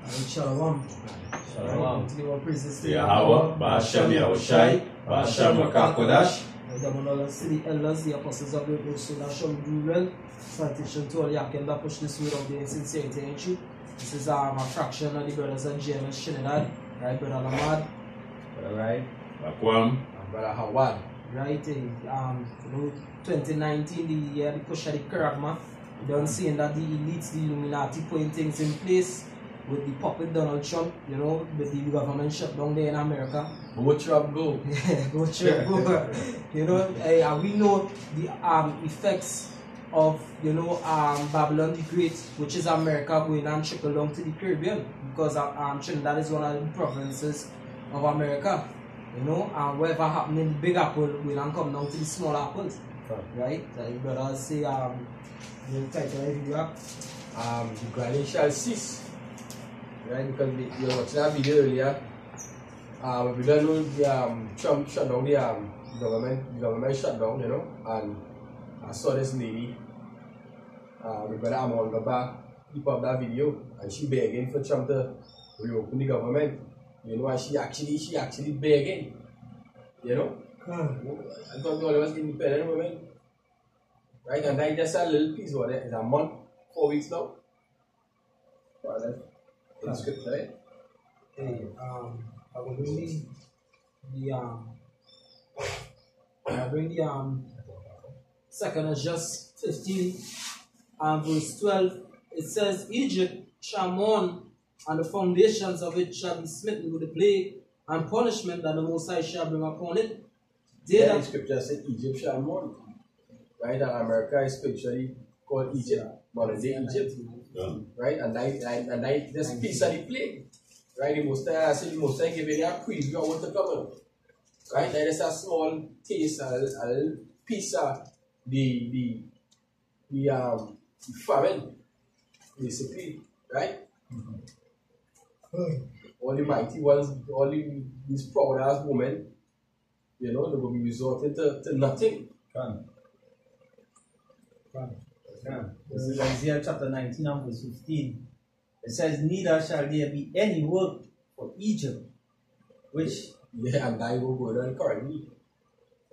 Shalom. Shalom. All praises to Yahweh, Ba'ashem Yahushai, Ba'ashem Rakakodash. The Monola City Elders, the Apostles of the Lord, so that shall do well. Citation to all Yakin that push this word of the insincerity and truth. This is a fraction of the brothers and James Trinidad, right, Brother Lamad. Right. Bakwam. And Brother Hawad. Right, 2019, the year the push of the Keragma. Done seeing that the elites, the Illuminati, putting things in place with the puppet Donald Trump, with the government shutdown there in America. Go Trump, go. Go Trump, go. We know the effects of Babylon the Great, which is America, going and trickle down to the Caribbean, because Trinidad is one of the provinces of America. And whatever happened in the Big Apple will and come down to the small apples. Right? Like brothers say, the title of the video, The grinding shall cease. Right? Because you were watching that video earlier. We don't know the Trump shut down the government shut down, and I saw this lady, we brother Amon Gaba, keep up that video, and she begging for Trump to reopen the government. And she actually begging. I thought all of us independent women. Right? And that's just a little piece of it. It's a month, 4 weeks now. In scripture, right? Hey, I will bring the second is just 15 and verse 12. It says, Egypt shall mourn, and the foundations of it shall be smitten with the plague and punishment that the Most High shall bring upon it. The scripture said Egypt shall mourn. Right? And America is spiritually called Egypt, modern day Egypt. Right? And this piece of the plague. Right? The Most High giving a preview of what to come. Right? There is a small taste, a little piece of the famine, basically. Right? All the mighty ones, all these proud ass women, they will be resorting to nothing. This is Isaiah chapter 19 and verse 15. It says, neither shall there be any work for Egypt, which... Yeah, and that will go on currently.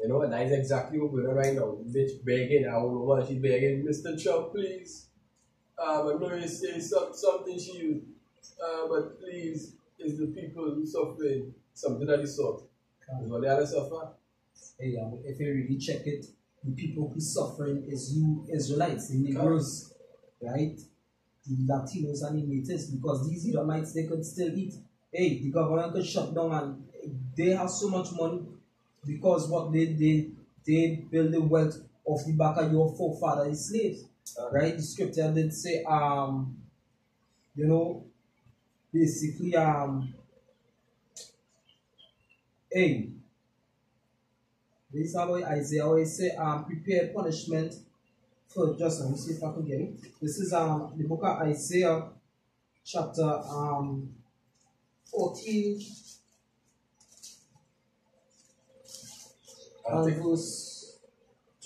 And that is exactly what we're doing right now. Bitch begging, I don't know what she's begging. Mr. Trump, please. I know you say something to you, but please, is the people suffering something of the sort? Is what they are suffer? Hey, if you really check it, the people who suffering is you Israelites, the Negroes, right? The Latinos and the natives, because these Edomites, they could still eat. Hey, the government could shut down and they have so much money because what they build the wealth of the back of your forefathers slaves. Right? The scripture did say, basically, hey, this is how Isaiah always say, prepare punishment for just, let me see if I can get it. This is the book of Isaiah, chapter 14, and verse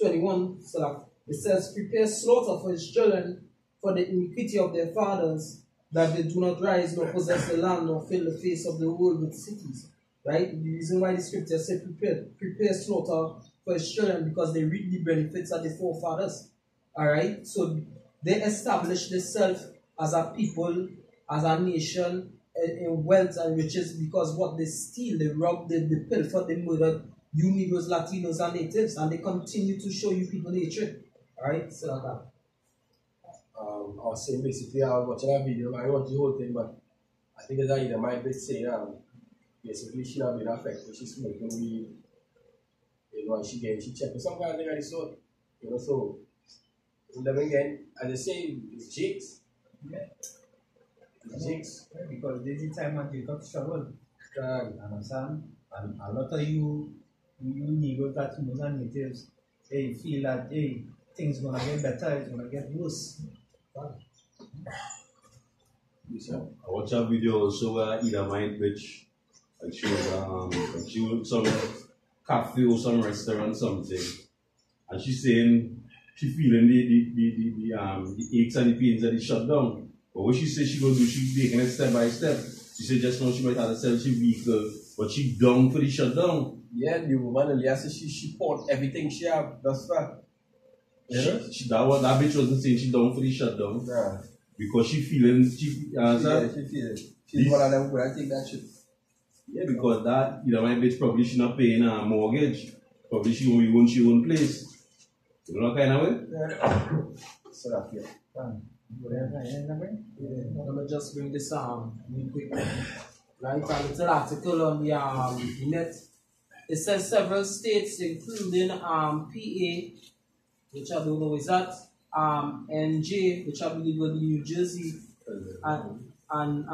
21. So it says, prepare slaughter for his children for the iniquity of their fathers, that they do not rise nor possess the land nor fill the face of the world with cities. Right? The reason why the scripture says prepare slaughter for his children, because they reap the benefits of the forefathers. Alright? So they establish themselves as a people, as a nation, in wealth and riches, because what they steal, they rob, they pilfer, they murder you Negroes, Latinos, and natives, and they continue to show you people hatred. Alright? So like that. I was saying basically, I was watching that video, I watched the whole thing, but I think it's either my bit saying, basically she have been affected, she's smoking weed, and she checked some kind of thing of the sort, so then again, as I say, it's jigs. Yeah. It's jigs. Because this is the time when you got trouble. Understand? And a lot of you Negroes, Latinos, and natives, they feel that, hey, things gonna get better, it's gonna get worse. I watched a video also where Edomite bitch, and she was some cafe or some restaurant something, and she's saying she feeling the aches and the pains that the shutdown. But what she said she gonna do, she taking it step by step. She said just now she might have to sell she vehicle, but she down for the shutdown. Yeah, the woman earlier said she poured everything she have thus far. You know? That bitch wasn't saying she down for the shutdown. Nah. Because she feeling, she feeling. She's one of them who I take that shit. Yeah, because that, my bitch probably she not paying a mortgage. Probably she only owns she own place. You know what kind of way? Yeah. So that, yeah. Let me just bring this real quick. Right, a little article on the net. It says several states, including PA, which I don't know is that, NJ, which I believe will be New Jersey, and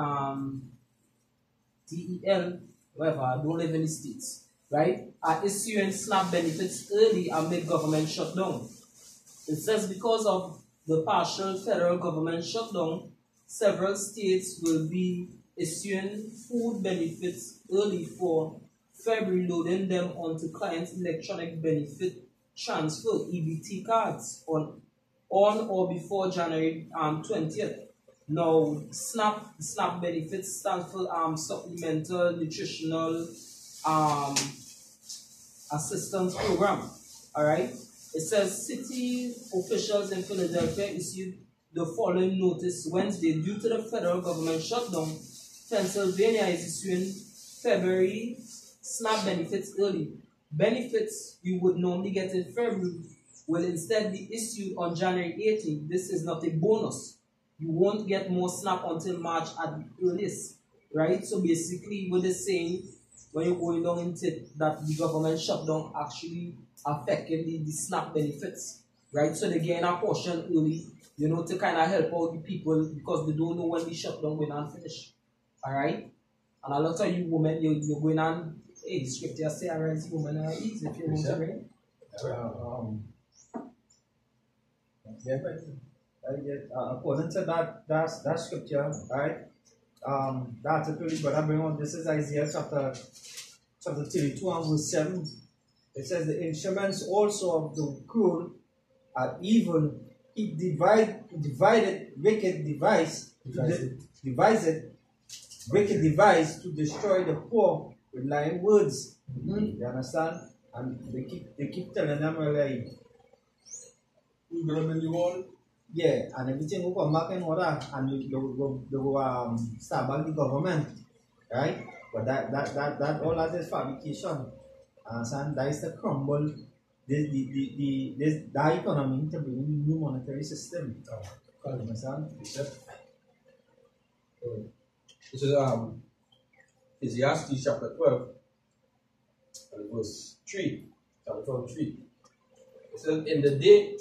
DEL, whatever, I don't live in the states, right, are issuing SNAP benefits early amid government shutdown. It says because of the partial federal government shutdown, several states will be issuing food benefits early for February, loading them onto clients' electronic benefit transfer EBT cards on or before January 20th. Now, SNAP benefits stand for Supplemental Nutritional Assistance Program. All right. It says city officials in Philadelphia issued the following notice Wednesday due to the federal government shutdown. Pennsylvania is issuing February SNAP benefits early. Benefits you would normally get in February will instead be issued on January 18th. This is not a bonus. You won't get more SNAP until March at the earliest, right? So basically, what they're saying when you're going down into that the government shutdown actually affected the SNAP benefits, right? So they're getting a portion early, to kind of help out the people because they don't know when the shutdown will not finish, all right? And a lot of you women, you're going on, hey, scripture say, I raise women are easy if you want to bring it. According to that scripture, right? The article but I bring on this is Isaiah chapter 32 and verse 7. It says the instruments also of the cruel are evil. It divided wicked device to destroy the poor with lying words. You understand? And they keep telling them like who's gonna build the wall? Yeah, and everything will come back in order and they will start back the government. Right? But that all that is fabrication. And that is the crumble the economy to bring in new monetary system. Understand? This is Ecclesiastes chapter 12 and verse 3. Chapter 3. It says, in the day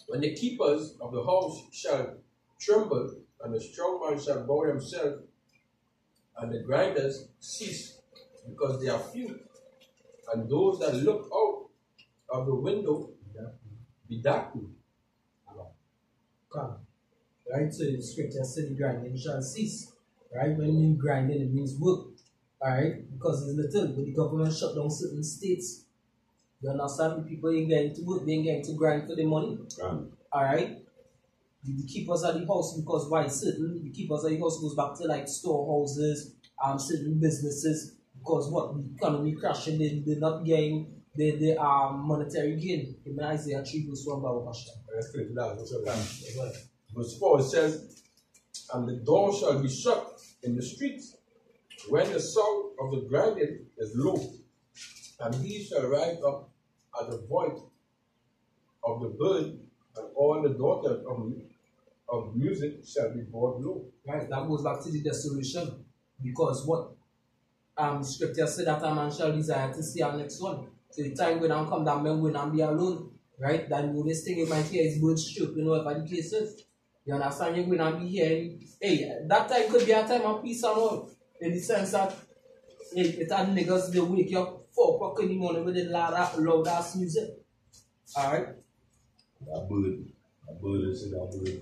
when the keepers of the house shall tremble, and the strong man shall bow himself, and the grinders cease, because they are few, and those that look out of the window be darkened. Right, so the scripture said the grinding shall cease. Right, when you mean grinding, it means work. Alright, because it's little, but the government shut down certain states. You understand? The people ain't getting to work, they ain't getting to grind for the money. Alright? The keepers of the house, because why? Certain the keepers of the house goes back to like storehouses, certain businesses, because what? The economy crashing, they're not getting the monetary gain. In Isaiah 3 verse 1 by Verse 4 it says, and the door shall be shut in the streets when the sound of the grinding is low, and he shall rise up at the voice of the bird, and all the daughters of music shall be brought low. Right, that goes back to the desolation. Because what scripture said that a man shall desire to see our next one. So the time when I come down, man will not be alone. Right? That this thing you might hear is birds chirping, whatever the case is. You understand? You're going to be hearing, hey, that time could be a time of peace and all. In the sense that, hey, it had niggas, they wake you up 4 o'clock in the morning with the loud ass music. Alright? That bird is that bird.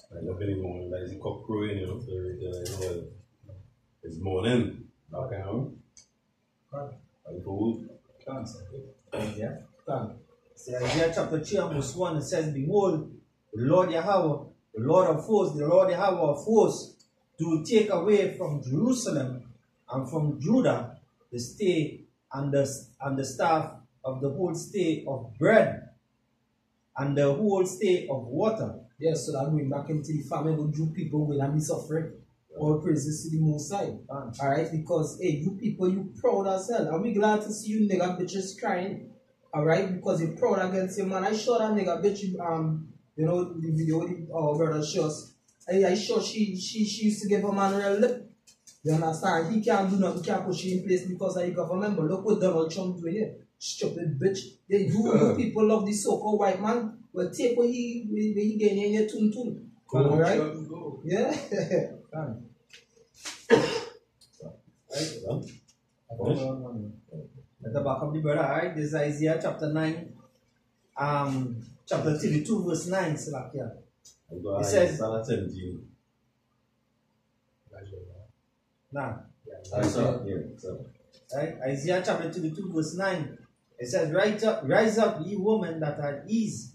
Like every morning, like the cock crowing, it's morning. Okay, Yeah. So Isaiah chapter 3 and verse 1 it says, behold, the Lord Yahweh, the Lord of hosts, the Lord Yahweh of hosts, to take away from Jerusalem and from Judah the stay and the staff of the whole stay of bread and the whole stay of water. Yes, so that going back into the family with Jew people will be suffering. All praises to the Most High. Alright, because hey, you people, you proud as hell. I'll be glad to see you nigga bitches crying. Alright, because you're proud against your man. I saw that nigga bitch, you know, the video our brother shows. I sure she used to give a man real lip. You understand? He can't do nothing, he can't put you in place because of the government. But look what Donald Trump doing here. Stupid bitch. They you people love the so-called white man. Well, take what he gain in your tune. Alright? Yeah. At the back of the brother, alright, this is Isaiah chapter 9, chapter 32, verse 9. It says, right, Isaiah chapter 32, verse 9. It says, rise up, ye women that are at ease.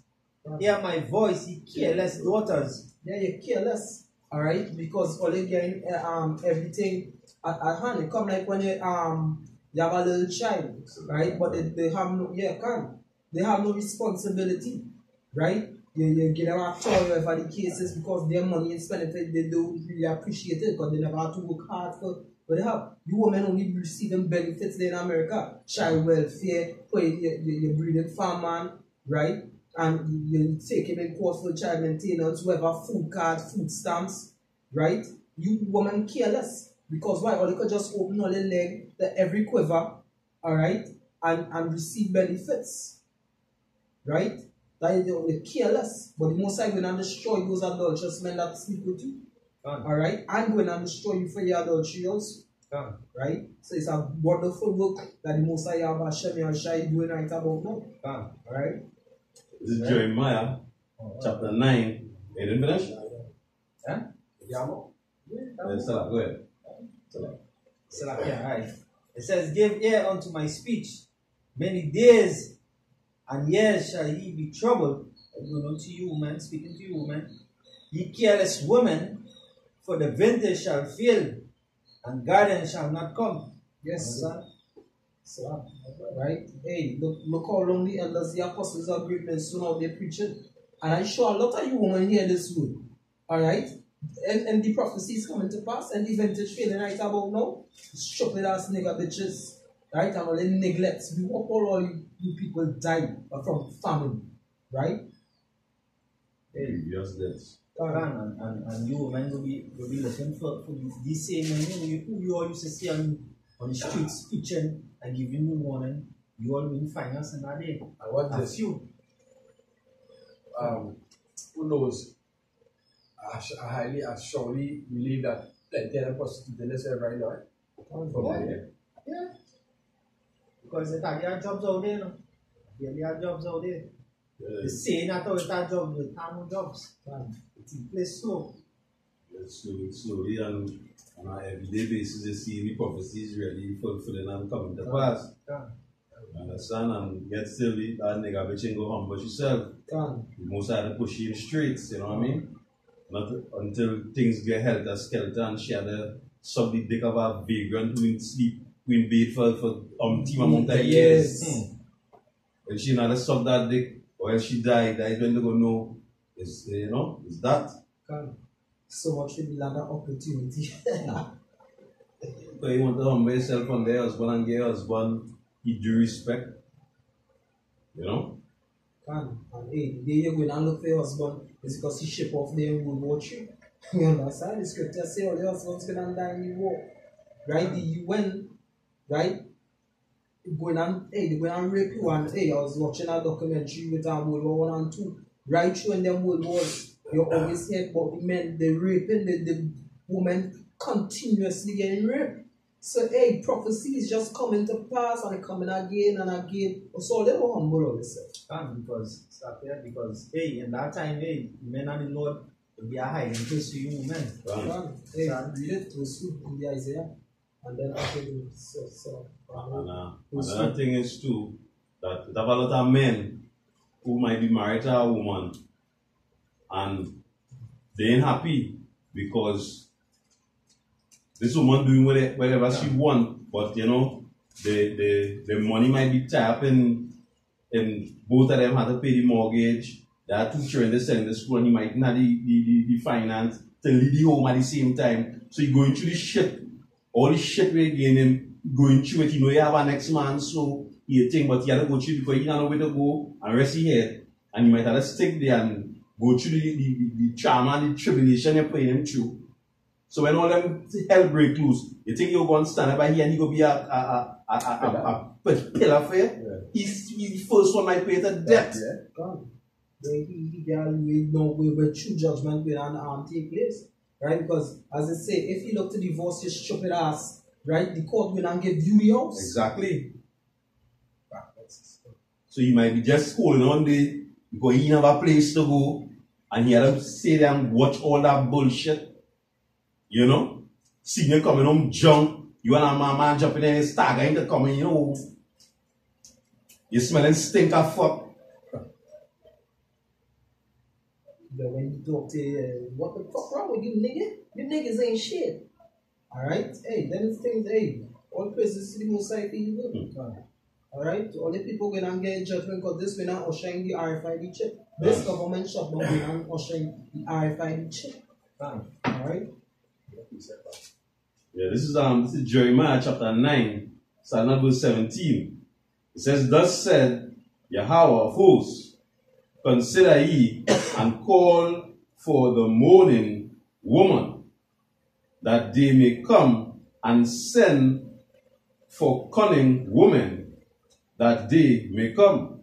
Hear my voice, ye careless daughters. Yeah, you're careless. Alright, because all you getting everything at hand. It come like when you have a little child, right? But they have no they have no responsibility, right? You get them a toy whatever the case is because their money is spent they don't really appreciate it because they never have to work hard for what they have. You women only receiving benefits there in America. Child welfare, you're breeding farmman, right? And you take him in course for child maintenance, whoever food cards, food stamps, right? You women careless. Because why? Or they could just open all their leg, every quiver, alright, and receive benefits. Right? That is they're careless. But the Most High going to destroy those adulterous men that sleep with you. Alright? I'm going to destroy you for your adultery also. Right? So it's a wonderful work that the Most High Hashem Yahshua doing right about now. Alright? This is Jeremiah chapter 9. You didn't finish? Yeah. Go ahead. Right. It says, give ear unto my speech. Many days and years shall he be troubled. Unto you, woman, speaking to you, woman. Ye careless women, for the vintage shall fail, and garden shall not come. Yes, sir. So, right? Hey, look how long the elders, the apostles are great men soon out there preaching. And I'm sure a lot of you women hear this word. Alright? And the prophecy is coming to pass, and the vintage failing right about now. Stupid ass nigga bitches. Right? And all the neglects. We hope all you people die from famine. Right? Hey, just this. And you women will be looking for these same men who you all used to see on the streets preaching and giving you warning. You all will find us in that day. And what this? You. Who knows? I strongly believe that plenty of prostitutes in this right now. Yeah. Because they have jobs out there, no? They have jobs out there. They say not all that jobs, they have no jobs. It's in place slow. Slowly and on an everyday basis, you see the prophecies really fulfilling and coming to pass. You understand? And yet still, that nigga bitch ain't go humble yourself. You most have to push you in the streets, you know what I mean? Not until things get helter skelter and she had to suck the dick of a vagrant who didn't sleep in bed for team amount of years. When she not suck that dick, or else she died, that is when they go know. It's, you know, it's that. So much to be like an opportunity. So you want to humble yourself on their husband and get husband, give due respect. You know? And hey, the day you're going and look for your husband is because he ship off there in World War III. You understand? The scripture say all the husbands going to die in the war. Right? The UN, right? They go and rape you. And hey, I was watching a documentary with World War I and II. Right through in them World Wars, you always hear about the men, they raping the women continuously getting raped. So hey, prophecy is just coming to pass and coming again and again. So they were humble of themselves. Because hey, in that time, hey, men and the Lord will be a hiding place for you men. Hey, read it in the Isaiah. And then after another thing is too that there are a lot of men who might be married to a woman and they ain't happy because this woman doing whatever she want, but you know, the money might be tied up in both of them have to pay the mortgage. There are 2 children they send to school and he might not the finance to leave the home at the same time. So he going through the shit. All the shit we're getting going through it, you know you have a next man, so you think but you have to go through because you don't know where to go and rest your head. And you might have to stick there and go through the trauma and the tribulation you're putting him through. So when all them hell break loose, you think you're going to stand up by here and you're going to be a pillar for you? Yeah. He's the first one might pay the debt. God. He where true judgment will take place. Right? Because as I say, if you look to divorce your stupid ass, right, the court will not give you the house. Exactly. So you might be just holding on there because he have a place to go and he had to sit there and watch all that bullshit. You know? See you coming home jump, you and a man jumping in his stagger to come in, you know. You smelling stink of fuck. But when you talk to what the fuck wrong with you, nigga? You niggas ain't shit. Alright? Hey, then things, hey, all praises to the Most High for you. Alright? All the people going to get judgment because this will not ushering the RFID chip. This government shutdown will not ushering the RFID chip. Alright? Yeah, this is Jeremiah chapter 9, starting at verse 17. It says, Thus said Yahweh of hosts, consider ye and call for the mourning woman, that they may come and send for cunning women, that they may come.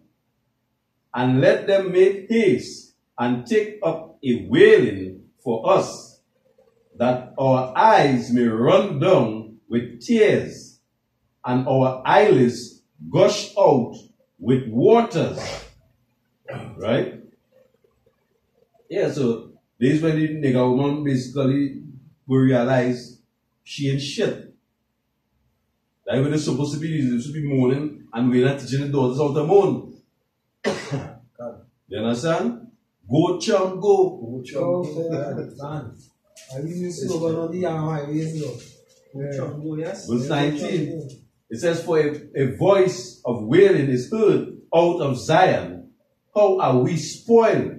And let them make haste and take up a wailing for us, that our eyes may run down with tears, and our eyelids gush out with waters. Right? Yeah, so this is when the nigga woman basically will realize she ain't shit. Like when they're supposed to be mourning, and we're not teaching the daughters how to mourn. You understand? Go chum go. Go chum go. I mean, slogan on the highways, chum go, yes. Verse 19. It says, For a voice of wailing is heard out of Zion. How are we spoiled?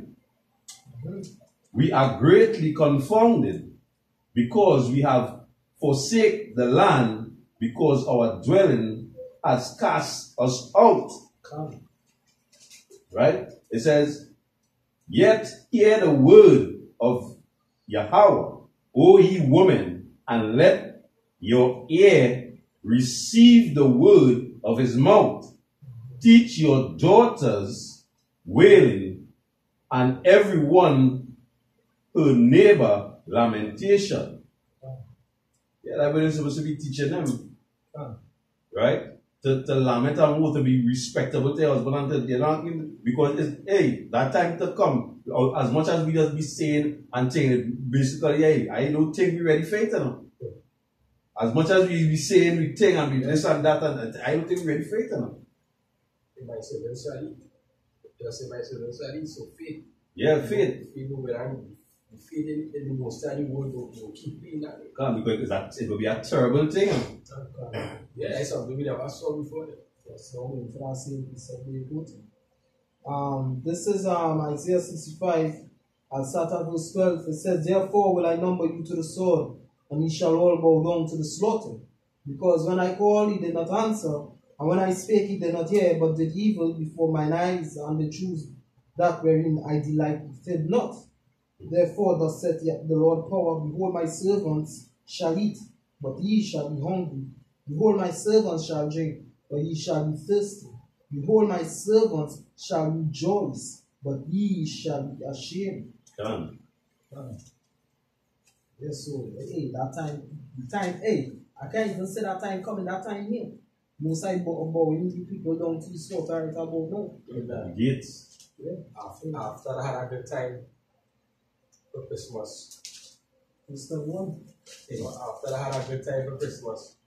We are greatly confounded, because we have forsaken the land, because our dwelling has cast us out. Right? It says, Yet hear the word of Yahweh, O ye women, and let your ear receive the word of his mouth. Teach your daughters wailing, and every one her neighbor lamentation. Yeah, that's what you're supposed to be teaching them. Right? To lament and want to be respectable to your husband, and they're not even, because it's, hey, that time to come. As much as we just be saying and saying, basically, hey, I don't think we're ready for it now. As much as we be saying, we think and be this and that, and I don't think we're ready for it now. So faith. Yeah, faith. Faith in the most high word will keep being that. Because it will be a terrible thing. Yeah, it's something we never saw before. This is Isaiah 65, and start at verse 12. It says, Therefore will I number you to the sword, and ye shall all bow down to the slaughter. Because when I called, he did not answer, and when I spake, he did not hear, but did evil before mine eyes, and the truth that wherein I delighted not. Therefore thus saith the Lord power, Behold, my servants shall eat, but ye shall be hungry. Behold, my servants shall drink, but ye shall be thirsty. Behold, my servants shall rejoice, but ye shall be ashamed. Come. Yes, so, hey, the time, hey, I can't even say that time coming, that time here. Most I bowing the people down to the slaughter right about now. Gates. Yeah. After I had a good time for Christmas. It's the one. You know, after I had a good time for Christmas,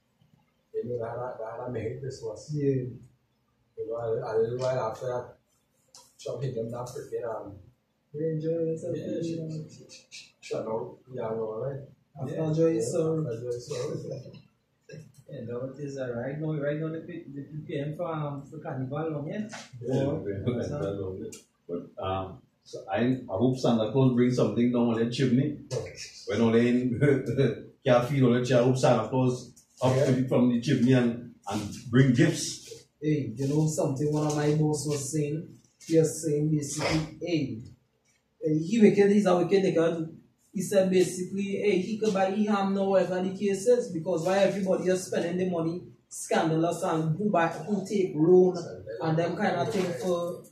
you know, I had a Merry Christmas. Yeah. You know, a little while after that, Trump hit them down for it. Enjoy yourself. shut down. Yeah, right. After Joy served. Yeah, that is right now. Right now, they prepare for carnival, yeah. But so I hope Santa Claus brings something down on the chimney. When all in can't feel all the I hope Santa Claus up from the chimney and bring gifts. Hey, you know something one of my boss was saying? He was saying basically, hey, he's a wicked nigga. He said basically, hey, he could buy ham now whatever the case is, because why everybody is spending the money scandalous and who take loan and them kind of thing for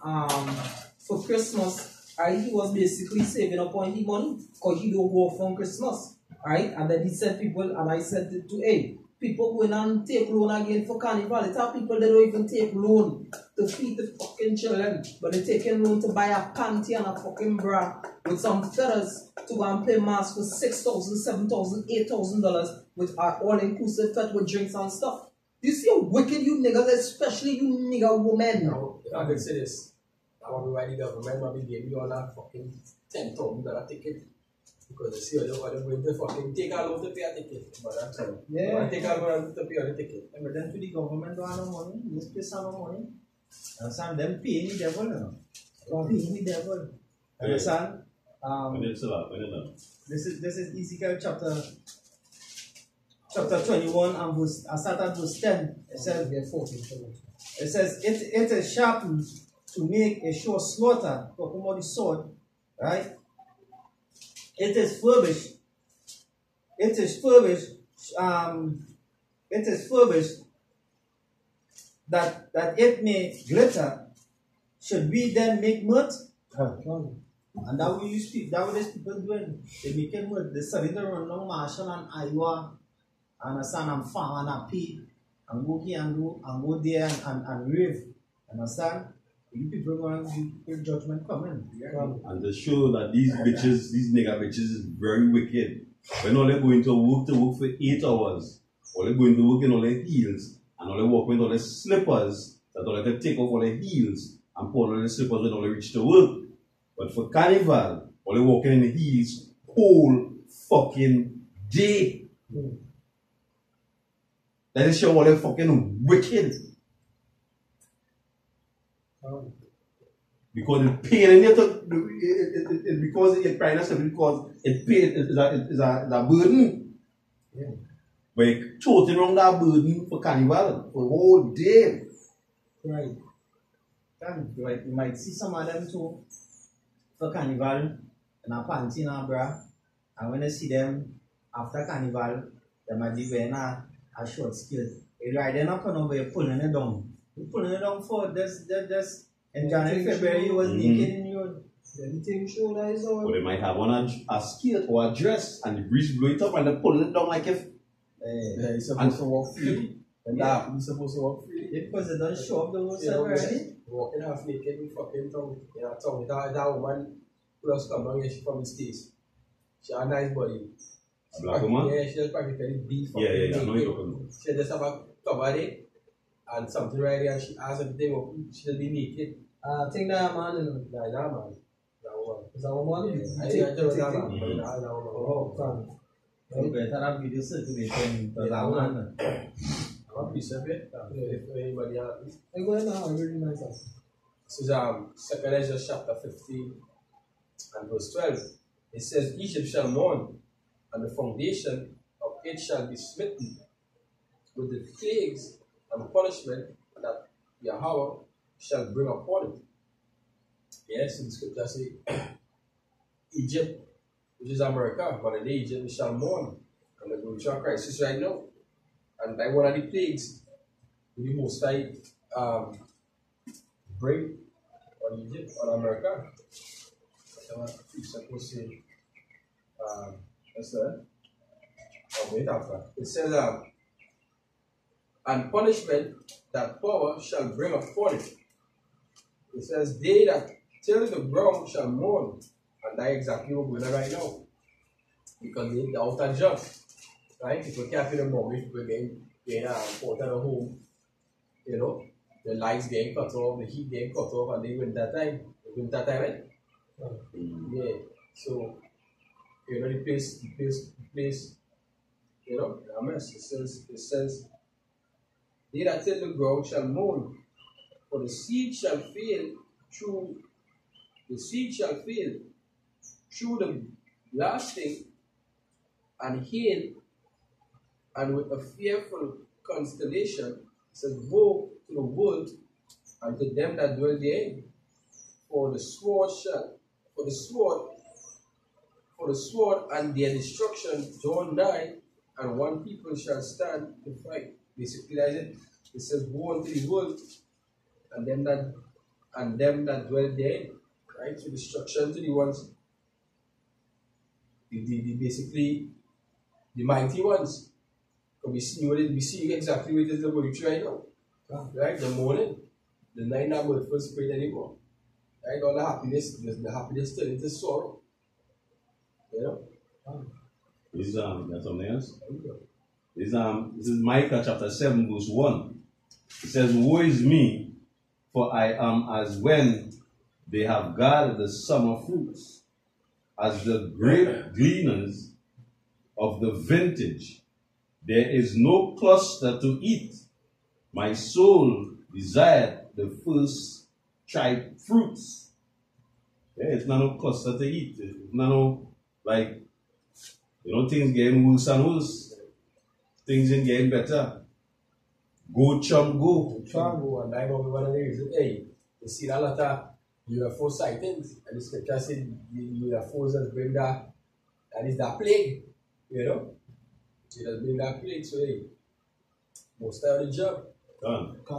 Christmas. Right? He was basically saving up on the money because he don't go off on Christmas. Right? And then he said people, and I said to hey, people going and take loan again for carnival. It's how people they don't even take loan to feed the fucking children, but they're taking loan to buy a panty and a fucking bra with some feathers to go and play mass for $6,000, $7,000, $8,000 with our all-inclusive fed with drinks and stuff. You see how wicked you niggas, especially you nigga women. Now, I can say this. I want to write the government might be giving you all that fucking $10,000 ticket. Because they see how they're going to fucking take a loan to pay a ticket. But that's all. Yeah. Take a loan to pay a ticket. But then to the government don't have no money, this place have no money. Understand? Them paying the devil, you know. Paying the devil. Understand? This is Ezekiel chapter 21 and verse. I start at verse 10. It says, 14. It says, it is sharpened to make a sure slaughter, talking about the sword, right? It is furbished. It is furbished. It is furbished that it may glitter. Should we then make mirth? And that way you speak. That way these people doing. They make mirth. They study the run along Marshall and Iowa, and farm and pay, and go here and go there and rave. Understand? You people want your judgment coming. And to show that these nigga bitches is very wicked. When all they going to work for 8 hours, all they going to work in all their heels, and all they walk with all their slippers, that all they take off all their heels and put all their slippers when all they reach to work. But for carnival, all they walking in the heels whole fucking day. That is show all they fucking wicked. Because it pain in it because it's crying because it pain is a burden. Yeah. But you toting around that burden for carnival for the whole day. Right. And you might see some of them too for carnival and a panty and a bra. And when you see them after carnival, they might be wearing a short skirt. You riding up and over, you're pulling it down. You're pulling it down for this. In January, February, you was naked in your. Anything show that is all. Or they might have on a skirt or a dress and the breeze blow it up and they pull it down like if. You're supposed to walk freely. And that, you're supposed to walk freely. Because they don't show up the whole side already. Walking half naked with fucking tongue. You know, tongue. That woman who has come down here, she from the States. She has a nice body. A black woman? Yeah, she just practically beat fucking Yeah, I know naked. you're talking about. She just have a cover there and something right there and she has everything up. She'll be naked. I think that man, Nah, man. That woman. is that woman? I think that man. But nah, that woman. Oh, fine. You better have video circulating to that one. I'm a piece of it. If anybody else. I go ahead now, I really nice. This is 2 Ezra chapter 15 and verse 12. It says, Egypt shall mourn, and the foundation of it shall be smitten with the plagues and punishment that Yahweh shall bring upon it. Yes, in the scripture say Egypt, which is America, but in Egypt we shall mourn, and the going through a crisis right now. And like one of the plagues, the Most High bring on Egypt, on America. Supposed to say, what's that? Oh, wait after. It says, and punishment that power shall bring upon it. It says, they that till the ground shall mourn. And that's exactly what we're doing right now. Because they're out of job. Right? People can't feel the mortgage, people getting put at home. You know, the lights getting cut off, the heat getting cut off, and they winter time. Winter time, right? Yeah. So, You know, the place, you know, a mess. It says, they that till the ground shall mourn, for the seed shall fail through the blasting and hail, and with a fearful constellation, it says, woe to the world and to them that dwell therein. For the sword and their destruction draw nigh, and one people shall stand to fight. Basically, that's it. It says, woe unto the world and them that dwell therein. Right? So destruction to the ones, basically the mighty ones. We see exactly what it is going through right now. Right? The morning, the night now will first spread anymore. Right? All the happiness turn into sorrow. You know? This is got something else? This is Micah chapter 7, verse 1. It says, woe is me, for I am as when they have gathered the summer fruits, as the grape gleaners of the vintage. There is no cluster to eat. My soul desired the first tried fruits. Yeah, it's not no cluster to eat. It's not no, like, you know, things getting worse and worse. Things ain't getting better. Go chum go. And I know one of the reasons, hey, you see a lot of UFO sightings, and the scripture said the UFOs has bring that is that plague, you know? It has been that plague, so hey, most of the job. Done. I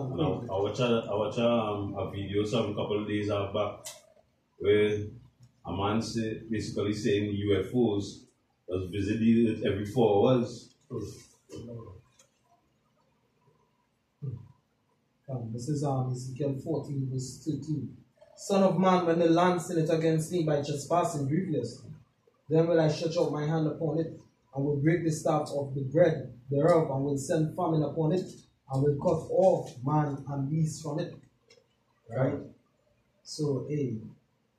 watch a video some couple of days back where a man basically saying UFOs was visited every 4 hours. This is Ezekiel 14, verse 13. Son of man, when the land sinneth against me by trespassing grievously, then will I stretch out my hand upon it, and will break the staff of the bread thereof, and will send famine upon it, and will cut off man and beast from it. Right? So, hey,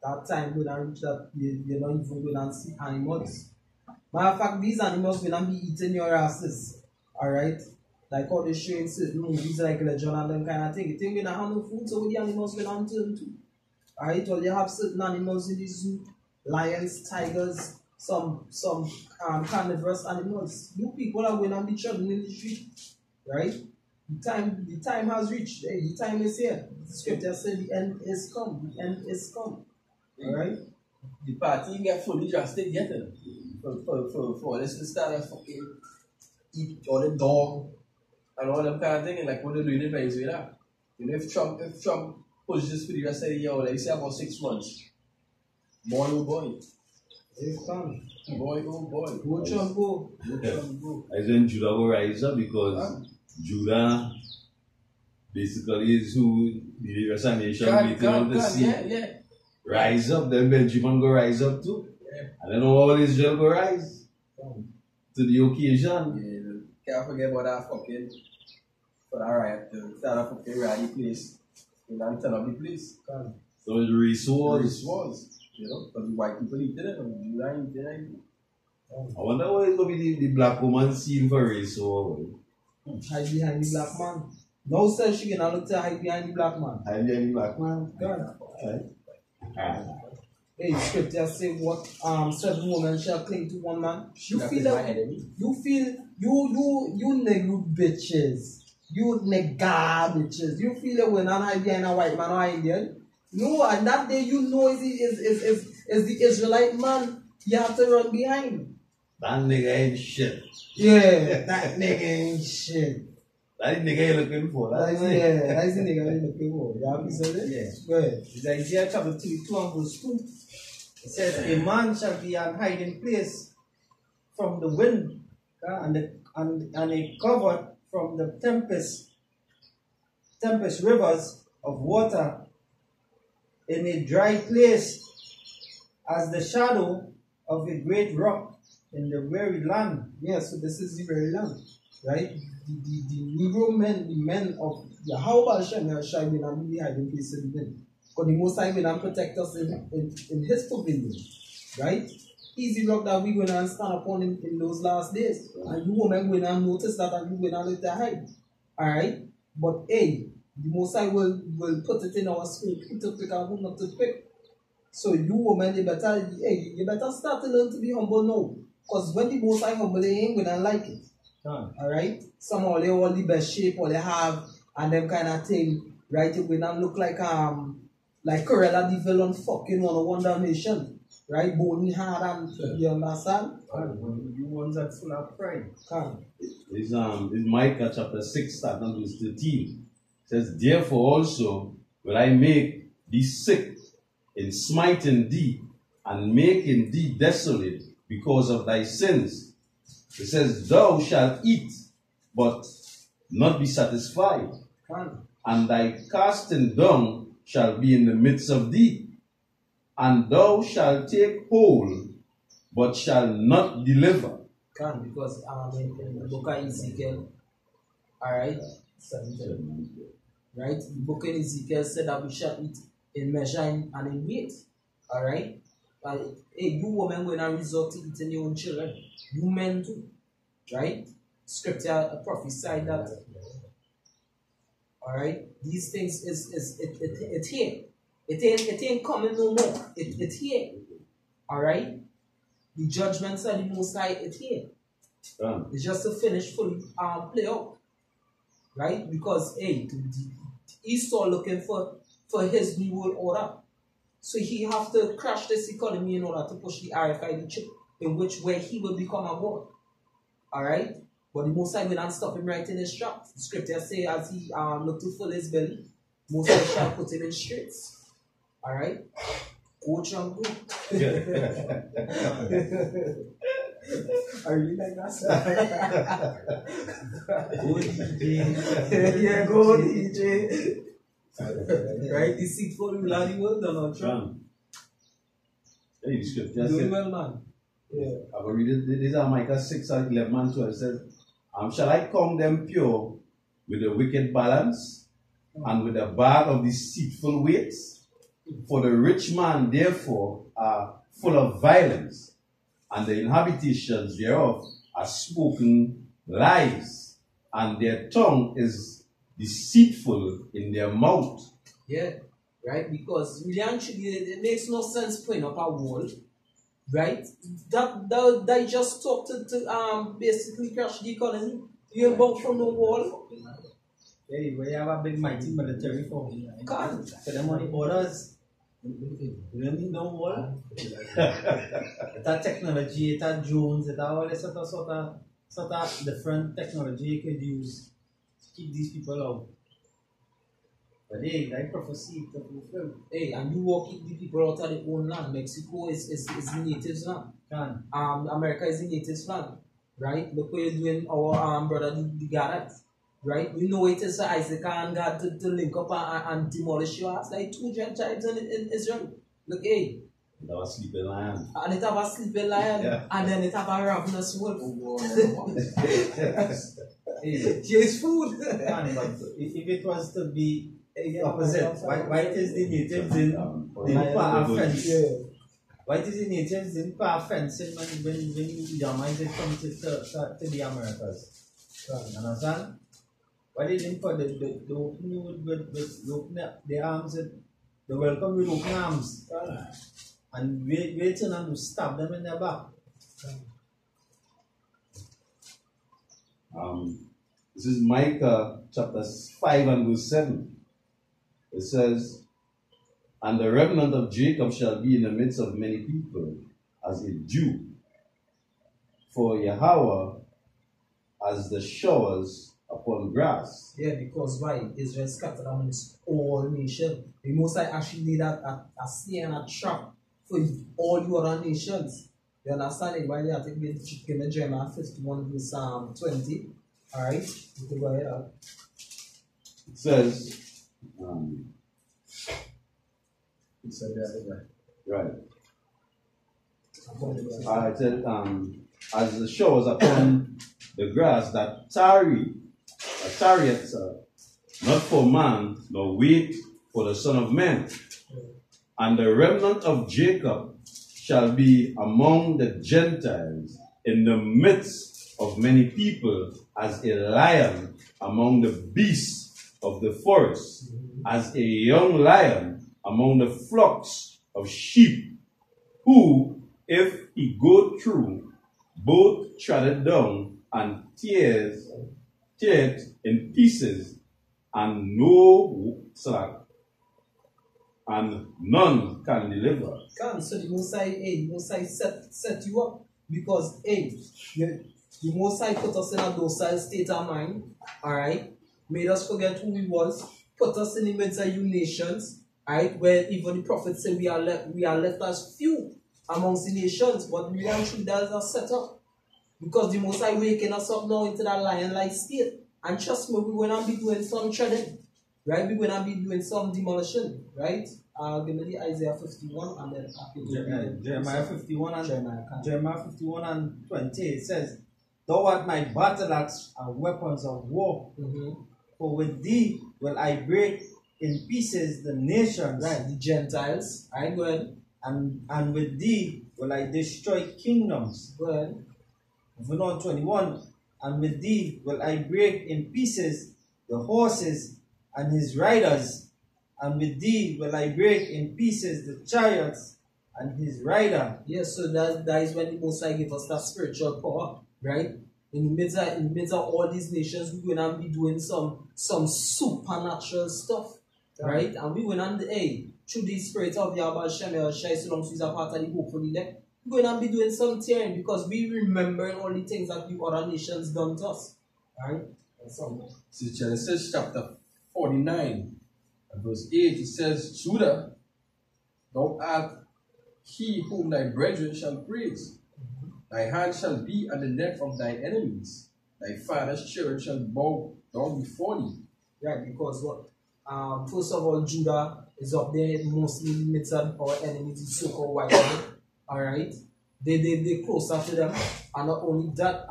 that time when I reach that, you're not even going to see animals. Matter of fact, these animals will not be eating your asses. Alright? Like how they show in certain movies like Legend and them kind of thing. You think we're not have no food, so the animals will not turn to. Alright? Well, you have certain animals in the zoo, lions, tigers, some carnivorous animals. You people are going to be trodden in the street. Right? The time has reached. Hey, the time is here. The scripture said the end is come. The end is come. Alright? The party get fully drastic yet. For let's just start a fucking eat all the dog and all them kind of thing, and like what they're doing in Venezuela. You know, if Trump pushes this for the rest of the year, or like say about 6 months, boy oh boy. It's come. Boy oh boy. Go Trump go. As in Judah will rise up because Judah basically is who the rest of the nation waiting on the sea. Yeah. Rise up, then Benjamin go rise up too. Yeah. And then all Israel go rise to the occasion. Yeah, can't forget about that fucking for that riot to start a fucking rally place. You know, turn up the place. So it's resource. Resource. You know, because the white people eat it and you ain't there. I wonder what is going to be the black woman scene for race or Hide behind the black man. No such thing, I look to hide behind the black man. hide behind the black man. God. Alright. Hey, scripture say what 7 women shall cling to one man. You That feel is my that? enemy. You feel you negro bitches. You nigga bitches. You feel it when I hide behind a white man or Indian? No, and that day you know is the Israelite man you have to run behind. That nigga ain't shit. Yeah, that nigga ain't shit. That nigga ain't looking for. That's it. Yeah, that's the nigga I'm looking for. You have to say that? Yeah. Go ahead. It's Isaiah chapter 32 and verse 2. It says, a man shall be an hiding place from the wind, and a cover from the tempest rivers of water, in a dry place, as the shadow of a great rock in the weary land. Yeah, so this is the very land, right? The Negro men, the men of Yahweh Hashem, Yahshua will not be hiding place in the wind. Because the Most High will not protect us in his pavilion, right? easy rock that we going to stand upon in those last days. And you women going to notice that and you going to let that hide. Alright? But hey, the Most High will put it in our spirit who to pick and who not to pick. So you women, you better start to learn to be humble now. Because when the Most High humble, they ain't going to like it. Alright? Some of all the best shape, all they have, and them kind of thing. Right? It will not look like Corella the villain fucking One Nation. Right? Bony hard and you understand? You ones that full of pride. It's Micah chapter 6, starting on verse 13. It says, therefore also will I make thee sick in smiting thee and making thee desolate because of thy sins. It says, thou shalt eat, but not be satisfied. And thy casting down shall be in the midst of thee. And thou shalt take hold, but shall not deliver. Because in the book of Ezekiel, alright, right? The book of Ezekiel said that we shall eat in measure and in weight. Alright? Hey, you women going to resort to eating your own children. You men too. Right? Scripture prophesied that. Alright? These things it's here. It ain't coming no more. It's here. Alright? The judgments of the Most High, it's here. It's just to finish fully play out. Right? Because hey, Esau looking for his new world order. So he have to crash this economy in order to push the RFID chip in which way he will become a god. Alright? But the Most High will not stop him right in his tracks. The scripture say as he look to fill his belly, Most High shall put him in straits. Alright? Coach and go. I really like that song. Go DJ. Yeah, go DJ. Right? Deceitful will have the world done on Trump. Hey, the scripture doing well, man. Yeah. I will read it. These are Micah 6 and 11 and 12. It says, shall I count them pure with a wicked balance and with a bag of deceitful weights? For the rich man, therefore, are full of violence, and the inhabitations thereof are spoken lies, and their tongue is deceitful in their mouth. Yeah, right? Because really, actually, it makes no sense putting up a wall, right? That just talk to basically crash the economy. You about from the wall. Hey, we have a big mighty military force. Can't. So them on the borders. You don't need no wall. That technology, that drones, that all this sort of different technology you could use to keep these people out. But hey, that prophecy to fulfill. Hey, and you walk the people out of their own land. Mexico is the natives' land. America is the natives' land. Right? Look what you're doing, our brother the Garrett. Right? You know it is Isaac and God to link up and demolish your house. Like 2 Gentiles in Israel. Look, hey. It have a sleeping lion. And it have a sleeping lion. Yeah. And then it have a ravenous wolf. Here's food. But if it was to be opposite, why is the natives in the fence? Why is the natives in fencing when the Yamites come to the Americas? You understand? Why they didn't put the open with the arms, the welcome with open arms, and waiting and to stab them in their back. This is Micah chapter 5 and verse 7. It says, and the remnant of Jacob shall be in the midst of many people as a dew. For Yahweh as the showers upon grass. Yeah, because why? Israel scattered amongst all nations. The Most High actually made a snare and a trap for all the other nations. You understand it? Why they have to give me Jeremiah 51 verse 20. Alright? You can go ahead. It says, right. It says, as the showers upon the grass that chariots not for man, nor wait for the Son of Man. And the remnant of Jacob shall be among the Gentiles in the midst of many people as a lion among the beasts of the forest, as a young lion among the flocks of sheep, who, if he go through, both tread it down and tear it in pieces, and none can deliver. So the Most High set you up because the Most High put us in a docile state of mind, alright? Made us forget who we was, put us in the midst of you nations, alright, where even the prophets say we are left as few amongst the nations, but we actually does are set up. Because the Most High waking us up now into that lion-like state. And trust me, we're going to be doing some treading. Right? We're going to be doing some demolition. Right? Give me the Isaiah 51 and then Jeremiah 51 and 20. It says, "Thou art my battle axe and weapons of war. For with thee will I break in pieces the nations." Right, the Gentiles. Right, go ahead. And with thee will I destroy kingdoms. Go ahead. Moving on 21. "And with thee will I break in pieces the horses and his riders. And with thee will I break in pieces the chariots and his rider." Yes, so that is when the Most High give us that spiritual power, right? In the midst of all these nations, we're going to be doing some supernatural stuff, right? And we going to, through the spirit of Yahweh Shem Shai, so long as we're a part of the hope for the elect, we're going to be doing some tearing because we remember all the things that the other nations done to us, right? So Genesis chapter 49 and verse 8, it says, "Judah, thou art he whom thy brethren shall praise. Thy hand shall be at the neck of thy enemies. Thy father's children shall bow down before thee." Right, because what? First of all, Judah is up there mostly in the midst of our enemies, the so-called white men. Alright? They closer to them. And not only that,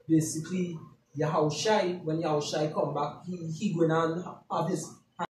basically Yahushai, when Yahushai come back, he going to have his